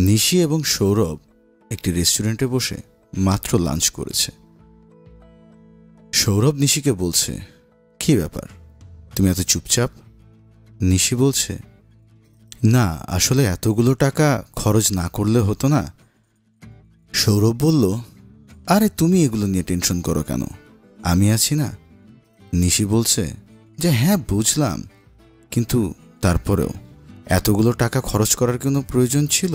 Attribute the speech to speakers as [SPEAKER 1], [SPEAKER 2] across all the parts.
[SPEAKER 1] নিশি এবং সৌরভ একটি রেস্টুরেন্টে বসে মাত্র লাঞ্চ করেছে। সৌরভ নিশিকে বলছে, কি ব্যাপার, তুমি এত চুপচাপ? নিশি বলছে, না আসলে এতগুলো টাকা খরচ না করলে হতো না। সৌরভ বলল, আরে তুমি এগুলো নিয়ে টেনশন করো কেন, আমি আছি না। নিশি বলছে যে হ্যাঁ বুঝলাম, কিন্তু তারপরেও এতগুলো টাকা খরচ করার কোনো প্রয়োজন ছিল?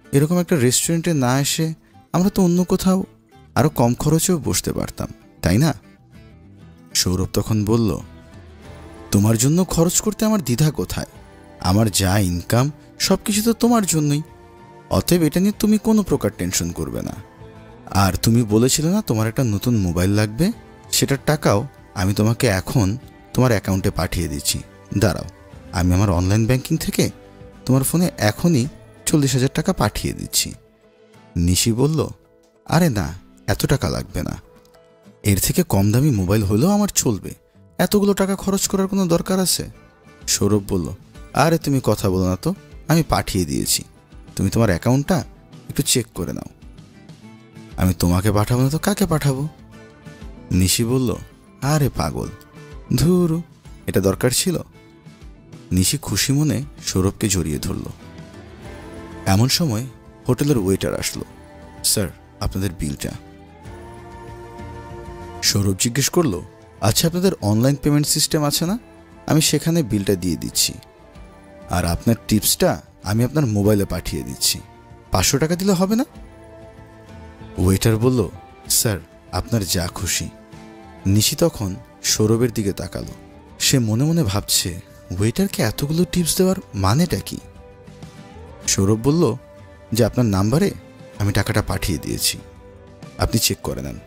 [SPEAKER 1] এরকম একটা রেস্টুরেন্টে না এসে আমরা তো অন্য কোথাও আরো কম খরচেও বসতে পারতাম, তাই না? সৌরভ তখন বলল, তোমার জন্য খরচ করতে আমার দ্বিধা কোথায়? আমার যা ইনকাম সবকিছু তো তোমার জন্যই, অতএব এটা নিয়ে তুমি কোনো প্রকার টেনশন করবে না। আর তুমি বলেছিলে না তোমার একটা নতুন মোবাইল লাগবে, সেটার টাকাও আমি তোমাকে এখন তোমার অ্যাকাউন্টে পাঠিয়ে দিচ্ছি। দাঁড়াও, আমি আমার অনলাইন ব্যাংকিং থেকে তোমার ফোনে এখনই 40,000 টাকা পাঠিয়ে দিচ্ছি। নিশি বলল, আরে না, এত টাকা লাগবে না, এর থেকে কম দামি মোবাইল হলেও আমার চলবে, এতগুলো টাকা খরচ করার কোনো দরকার আছে? সৌরভ বলল, আরে তুমি কথা বলো না তো, আমি পাঠিয়ে দিয়েছি, তুমি তোমার অ্যাকাউন্টটা একটু চেক করে নাও। আমি তোমাকে পাঠাবো না তো কাকে পাঠাবো? নিশি বলল, আরে পাগল, ধুরু, এটা দরকার ছিল? নিশি খুশি মনে সৌরভকে জড়িয়ে ধরল। এমন সময় হোটেলের ওয়েটার আসলো, স্যার আপনাদের বিলটা। সৌরভ জিজ্ঞেস করলো, আচ্ছা আপনাদের অনলাইন পেমেন্ট সিস্টেম আছে না? আমি সেখানে বিলটা দিয়ে দিচ্ছি, আর আপনার টিপসটা আমি আপনার মোবাইলে পাঠিয়ে দিচ্ছি, 500 টাকা দিলে হবে না? ওয়েটার বলল, স্যার আপনার যা খুশি। নিশি তখন সৌরভের দিকে তাকালো। সে মনে মনে ভাবছে, ওয়েটারকে এতগুলো টিপস দেওয়ার মানেটা কি? সৌরভ বলল যে আপনার নাম্বারে আমি টাকাটা পাঠিয়ে দিয়েছি, আপনি চেক করে নেন।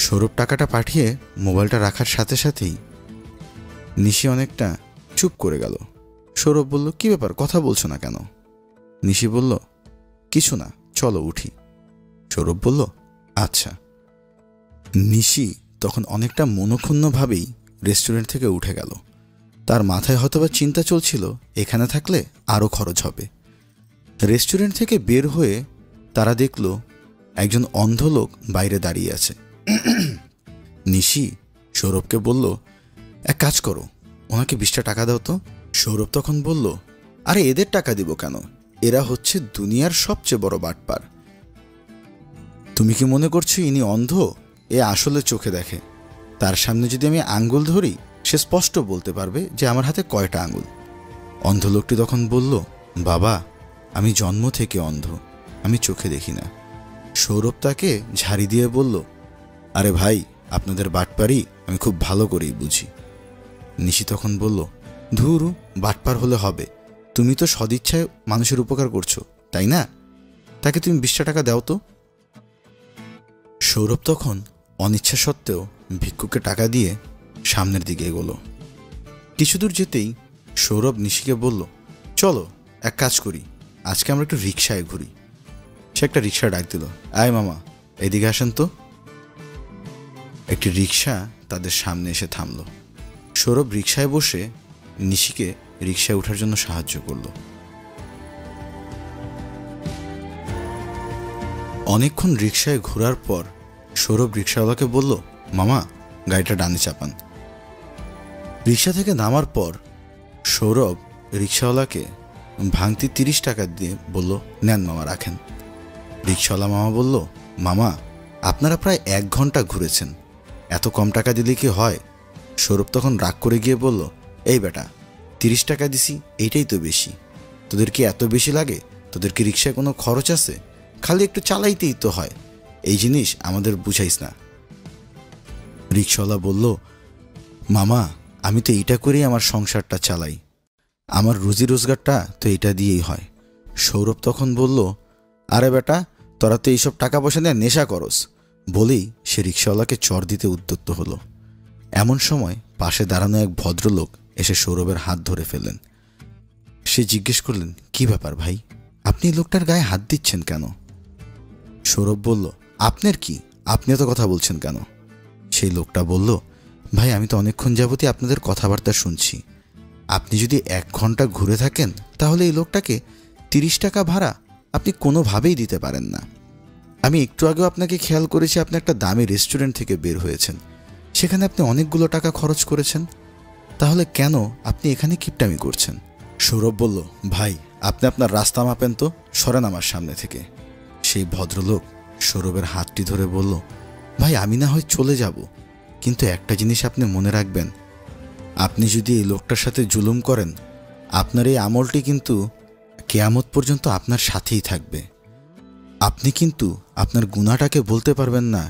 [SPEAKER 1] সৌরভ টাকাটা পাঠিয়ে মোবাইলটা রাখার সাথে সাথেই নিশি অনেকটা চুপ করে গেল। সৌরভ বলল, কি ব্যাপার, কথা বলছো না কেন? নিশি বলল, কিছু না, চলো উঠি। সৌরভ বলল, আচ্ছা। নিশি তখন অনেকটা মনক্ষুণ্ণভাবেই রেস্টুরেন্ট থেকে উঠে গেল। তার মাথায় হয়তোবা চিন্তা চলছিল এখানে থাকলে আরও খরচ হবে। রেস্টুরেন্ট থেকে বের হয়ে তারা দেখল একজন অন্ধ লোক বাইরে দাঁড়িয়ে আছে। নিশি সৌরভকে বলল, এক কাজ করো, ওনাকে 20টা টাকা দাও তো। সৌরভ তখন বলল, আরে এদের টাকা দিব কেন, এরা হচ্ছে দুনিয়ার সবচেয়ে বড় বাটপার। তুমি কি মনে করছো ইনি অন্ধ? এ আসলে চোখে দেখে, তার সামনে যদি আমি আঙ্গুল ধরি সে স্পষ্ট বলতে পারবে যে আমার হাতে কয়টা আঙ্গুল। অন্ধ লোকটি তখন বলল, বাবা আমি জন্ম থেকে অন্ধ, আমি চোখে দেখি না। সৌরভ তাকে ঝাড়ি দিয়ে বলল, আরে ভাই আপনাদের বাটপারি আমি খুব ভালো করেই বুঝি। নিশি তখন বলল, ধুরু, বাটপার হলে হবে, তুমি তো সদিচ্ছায় মানুষের উপকার করছো, তাই না? তাকে তুমি 20টা টাকা দাও তো। সৌরভ তখন অনিচ্ছা সত্ত্বেও ভিক্ষুককে টাকা দিয়ে সামনের দিকে এগোলো। কিছু দূর যেতেই সৌরভ নিশিকে বলল, চলো এক কাজ করি, আজকে আমরা একটু রিক্সায় ঘুরি। সে একটা রিক্সা ডাক দিল, আয় মামা এদিকে আসেন তো। একটি রিক্সা তাদের সামনে এসে থামল। সৌরভ রিক্সায় বসে নিশিকে রিক্সায় ওঠার জন্য সাহায্য করল। অনেকক্ষণ রিক্সায় ঘোরার পর সৌরভ রিক্সাওয়ালাকে বলল, মামা গাড়িটা ডানে চাপান। রিক্সা থেকে নামার পর সৌরভ রিক্সাওয়ালাকে ভাঙতি 30 টাকা দিয়ে বলল, নেন মামা রাখেন। রিক্সাওয়ালা মামা বলল, মামা আপনারা প্রায় 1 ঘন্টা ঘুরেছেন, এত কম টাকা দিলে কি হয়? সৌরভ তখন রাগ করে গিয়ে বলল, এই বেটা 30 টাকা দিছি, এইটাই তো বেশি, তোদের কি এত বেশি লাগে? তোদের কি রিক্সায় কোনো খরচ আছে? খালি একটু চালাইতেই তো হয়, এই জিনিস আমাদের বুঝাইস না। রিক্সাওয়ালা বলল, মামা আমি তো এইটা করেই আমার সংসারটা চালাই, আমার রুজি রোজগারটা তো এটা দিয়েই হয়। সৌরভ তখন বলল, আরে বেটা তোরা তো এইসব টাকা পয়সা নিয়ে নেশা করস, বলেই সে রিক্সাওয়ালাকে চড় দিতে উদ্যত হলো। এমন সময় পাশে দাঁড়ানো এক ভদ্রলোক এসে সৌরভের হাত ধরে ফেললেন। সে জিজ্ঞেস করলেন, কি ব্যাপার ভাই, আপনি লোকটার গায়ে হাত দিচ্ছেন কেন? সৌরভ বলল, আপনার কি, আপনি এত কথা বলছেন কেন? সেই লোকটা বলল, ভাই আমি তো অনেকক্ষণ যাবতই আপনাদের কথাবার্তা শুনছি, আপনি যদি 1 ঘন্টা ঘুরে থাকেন তাহলে এই লোকটাকে 30 টাকা ভাড়া আপনি কোনোভাবেই দিতে পারেন না। আমি একটু আগেও আপনাকে খেয়াল করেছি, আপনি একটা দামি রেস্টুরেন্ট থেকে বের হয়েছেন, সেখানে আপনি অনেকগুলো টাকা খরচ করেছেন। তাহলে কেন আপনি এখানে কিপটামি করছেন? সৌরভ বলল, ভাই আপনি আপনার রাস্তা মাপেন তো, সরেন আমার সামনে থেকে। সেই ভদ্রলোক সৌরভের হাতটি ধরে বলল, ভাই আমি না হয় চলে যাব, কিন্তু একটা জিনিস আপনি মনে রাখবেন, আপনি যদি এই লোকটার সাথে জুলুম করেন, আপনার এই আমলটি কিন্তু কেয়ামত পর্যন্ত আপনার সাথেই থাকবে। আপনি কিন্তু আপনার গুনাহটাকে বলতে পারবেন না,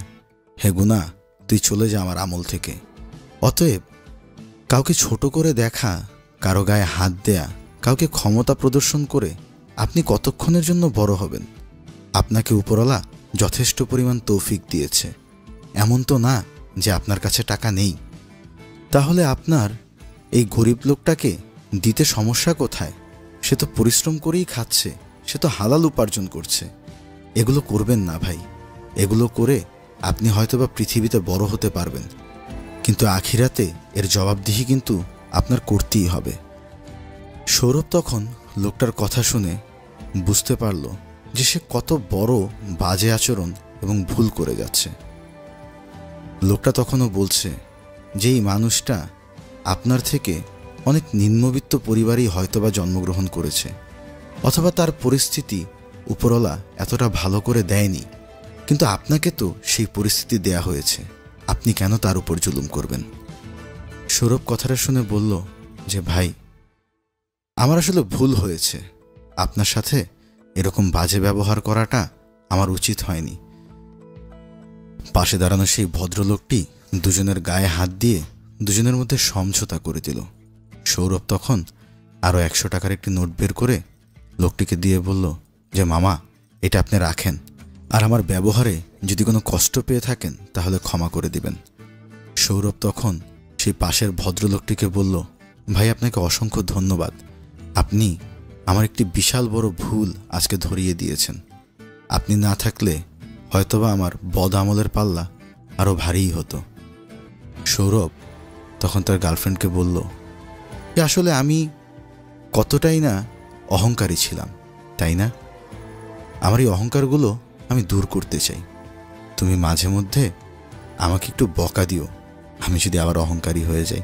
[SPEAKER 1] হে গুনাহ তুই চলে যা আমার আমল থেকে। অতএব কাউকে ছোট করে দেখা, কারো গায়ে হাত দেয়া, কাউকে ক্ষমতা প্রদর্শন করে আপনি কতক্ষণের জন্য বড় হবেন? আপনাকে উপরওয়ালা যথেষ্ট পরিমাণ তৌফিক দিয়েছে, এমন তো না যে আপনার কাছে টাকা নেই। তাহলে আপনার এই গরিব লোকটাকে দিতে সমস্যা কোথায়? সে তো পরিশ্রম করেই খাচ্ছে, সে তো হালাল উপার্জন করছে। এগুলো করবেন না ভাই। এগুলো করে আপনি হয়তোবা পৃথিবীতে বড় হতে পারবেন, কিন্তু আখিরাতে এর জবাবদিহি কিন্তু আপনার করতেই হবে। সৌরভ তখন লোকটার কথা শুনে বুঝতে পারল যে সে কত বড় বাজে আচরণ এবং ভুল করে যাচ্ছে। লোকটা তখনও বলছে যে এই মানুষটা আপনার থেকে অনেক নিম্নবিত্ত পরিবারেই হয়তোবা জন্মগ্রহণ করেছে, অথবা তার পরিস্থিতি উপরওয়ালা এতটা ভালো করে দেয়নি, কিন্তু আপনাকে তো সেই পরিস্থিতি দেয়া হয়েছে, আপনি কেন তার উপর জুলুম করবেন? সৌরভ কথাটা শুনে বলল যে ভাই আমার আসলে ভুল হয়েছে, আপনার সাথে এরকম বাজে ব্যবহার করাটা আমার উচিত হয়নি। পাশে দাঁড়ানো সেই ভদ্রলোকটি দুজনের গায়ে হাত দিয়ে দুজনের মধ্যে সমঝোতা করে দিল। সৌরভ তখন আরও 100 টাকার একটি নোট বের করে লোকটিকে দিয়ে বলল যে মামা এটা আপনি রাখেন, আর আমার ব্যবহারে যদি কোনো কষ্ট পেয়ে থাকেন তাহলে ক্ষমা করে দিবেন। সৌরভ তখন সেই পাশের ভদ্রলোকটিকে বলল, ভাই আপনাকে অসংখ্য ধন্যবাদ, আপনি আমার একটি বিশাল বড় ভুল আজকে ধরিয়ে দিয়েছেন। আপনি না থাকলে হয়তোবা আমার বদ আমলের পাল্লা আরও ভারীই হতো। সৌরভ তখন তার গার্লফ্রেন্ডকে বলল যে আসলে আমি কতটাই না অহংকারী ছিলাম, তাই না? আমার এই অহংকারগুলো আমি দূর করতে চাই। তুমি মাঝে মধ্যে আমাকে একটু বকা দিও আমি যদি আবার অহংকারী হয়ে যাই।